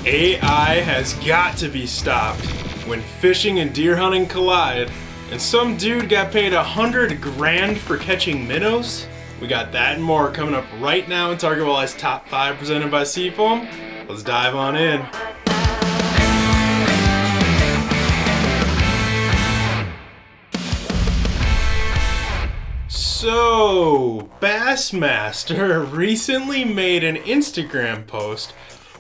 AI has got to be stopped when fishing and deer hunting collide, and some dude got paid 100 grand for catching minnows. We got that and more coming up right now in Target Walleye's Top 5 presented by Seafoam. Let's dive on in. So, Bassmaster recently made an Instagram post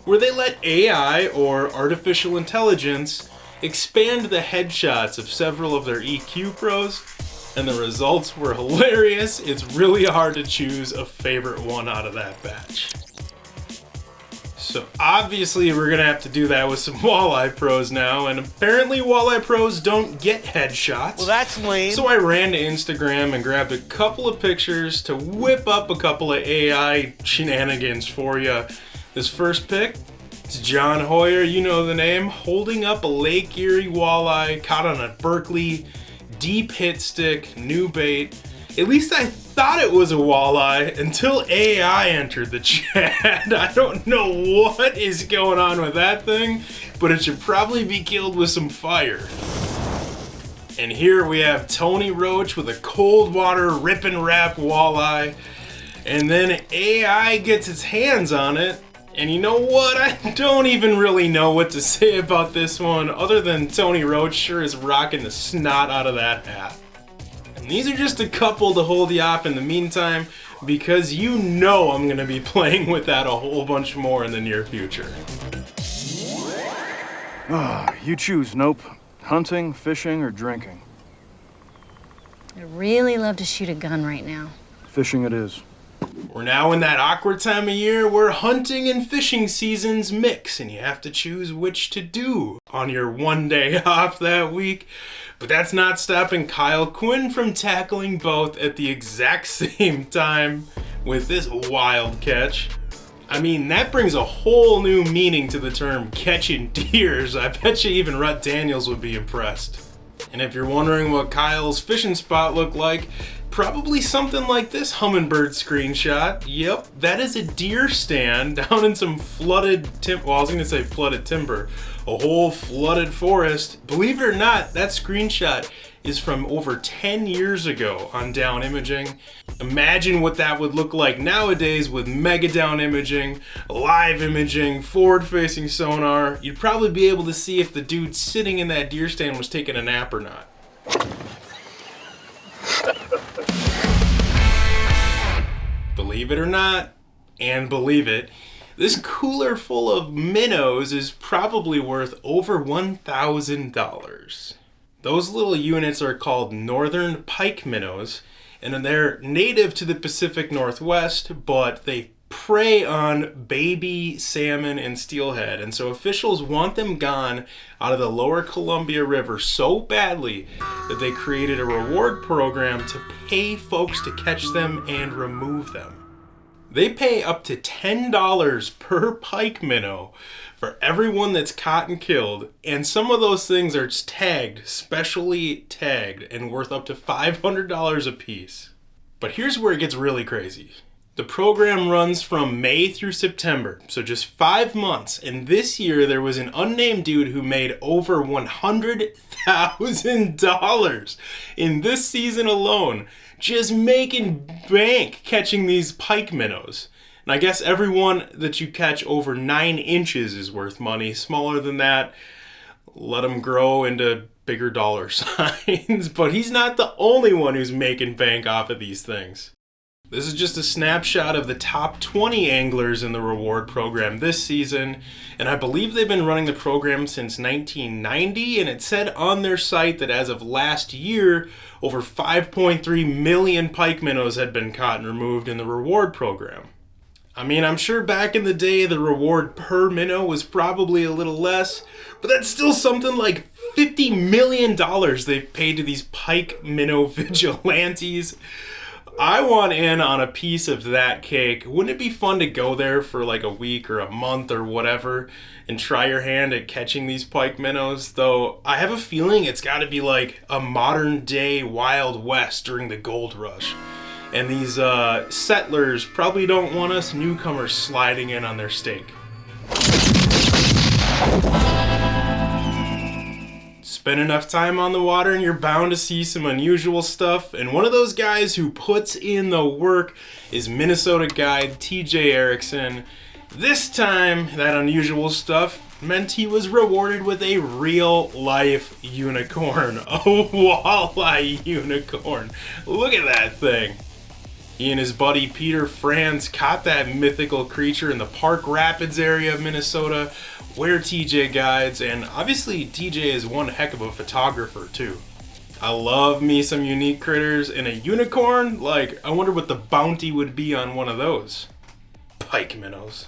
where they let AI, or artificial intelligence, expand the headshots of several of their EQ pros, and the results were hilarious. It's really hard to choose a favorite one out of that batch. So obviously we're gonna have to do that with some walleye pros now, and apparently walleye pros don't get headshots. Well, that's lame. So I ran to Instagram and grabbed a couple of pictures to whip up a couple of AI shenanigans for you. This first pic, it's John Hoyer, you know the name, holding up a Lake Erie walleye caught on a Berkeley deep hit stick, new bait. At least I thought it was a walleye until AI entered the chat. I don't know what is going on with that thing, but it should probably be killed with some fire. And here we have Tony Roach with a cold water rip and wrap walleye, and then AI gets its hands on it. And you know what? I don't even really know what to say about this one, other than Tony Roach sure is rocking the snot out of that hat. And these are just a couple to hold you off in the meantime, because you know I'm going to be playing with that a whole bunch more in the near future. You choose, Nope. Hunting, fishing, or drinking? I'd really love to shoot a gun right now. Fishing it is. We're now in that awkward time of year where hunting and fishing seasons mix, and you have to choose which to do on your one day off that week. But that's not stopping Kyle Quinn from tackling both at the exact same time with this wild catch. I mean, that brings a whole new meaning to the term catching deers. I bet you even Rhett Daniels would be impressed. And if you're wondering what Kyle's fishing spot looked like, probably something like this hummingbird screenshot. Yep, that is a deer stand down in some flooded timber. Well, I was gonna say flooded timber. A whole flooded forest. Believe it or not, that screenshot is from over 10 years ago on down imaging. Imagine what that would look like nowadays with mega down imaging, live imaging, forward-facing sonar. You'd probably be able to see if the dude sitting in that deer stand was taking a nap or not. Believe it or not, and believe it, this cooler full of minnows is probably worth over $1,000. Those little units are called northern pike minnows, and they're native to the Pacific Northwest, but they prey on baby salmon and steelhead, and so officials want them gone out of the lower Columbia River so badly that they created a reward program to pay folks to catch them and remove them. They pay up to $10 per pike minnow for everyone that's caught and killed, and some of those things are tagged, specially tagged, and worth up to $500 a piece. But here's where it gets really crazy. The program runs from May through September, so just 5 months, and this year there was an unnamed dude who made over $100,000 in this season alone, just making bank catching these pike minnows. And I guess everyone that you catch over 9 inches is worth money. Smaller than that, let them grow into bigger dollar signs. But he's not the only one who's making bank off of these things. This is just a snapshot of the top 20 anglers in the reward program this season, and I believe they've been running the program since 1990, and it said on their site that as of last year, over 5.3 million pike minnows had been caught and removed in the reward program. I mean, I'm sure back in the day the reward per minnow was probably a little less, but that's still something like $50 million they've paid to these pike minnow vigilantes. I want in on a piece of that cake. Wouldn't it be fun to go there for like a week or a month or whatever and try your hand at catching these pike minnows? Though I have a feeling it's got to be like a modern day Wild West during the gold rush. And these settlers probably don't want us newcomers sliding in on their steak. Spend enough time on the water and you're bound to see some unusual stuff. And one of those guys who puts in the work is Minnesota guide TJ Erickson. This time, that unusual stuff meant he was rewarded with a real-life unicorn. A walleye unicorn. Look at that thing. He and his buddy Peter Franz caught that mythical creature in the Park Rapids area of Minnesota, where TJ guides, and obviously TJ is one heck of a photographer too. I love me some unique critters, and a unicorn? Like, I wonder what the bounty would be on one of those. Pike minnows.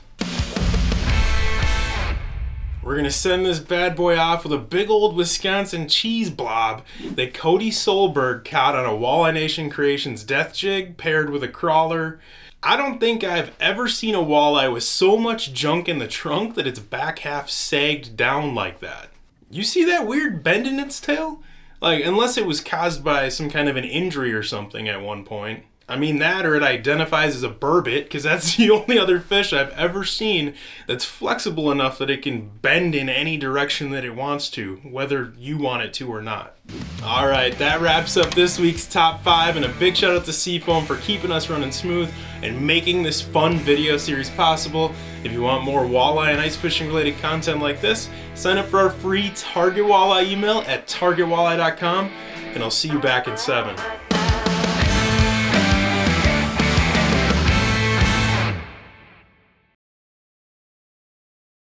We're gonna send this bad boy off with a big old Wisconsin cheese blob that Cody Solberg caught on a Walleye Nation Creations death jig paired with a crawler. I don't think I've ever seen a walleye with so much junk in the trunk that its back half sagged down like that. You see that weird bend in its tail? Like, unless it was caused by some kind of an injury or something at one point. I mean that, or it identifies as a burbot, because that's the only other fish I've ever seen that's flexible enough that it can bend in any direction that it wants to, whether you want it to or not. Alright, that wraps up this week's top 5, and a big shout out to Seafoam for keeping us running smooth and making this fun video series possible. If you want more walleye and ice fishing related content like this, sign up for our free Target Walleye email at targetwalleye.com, and I'll see you back in 7.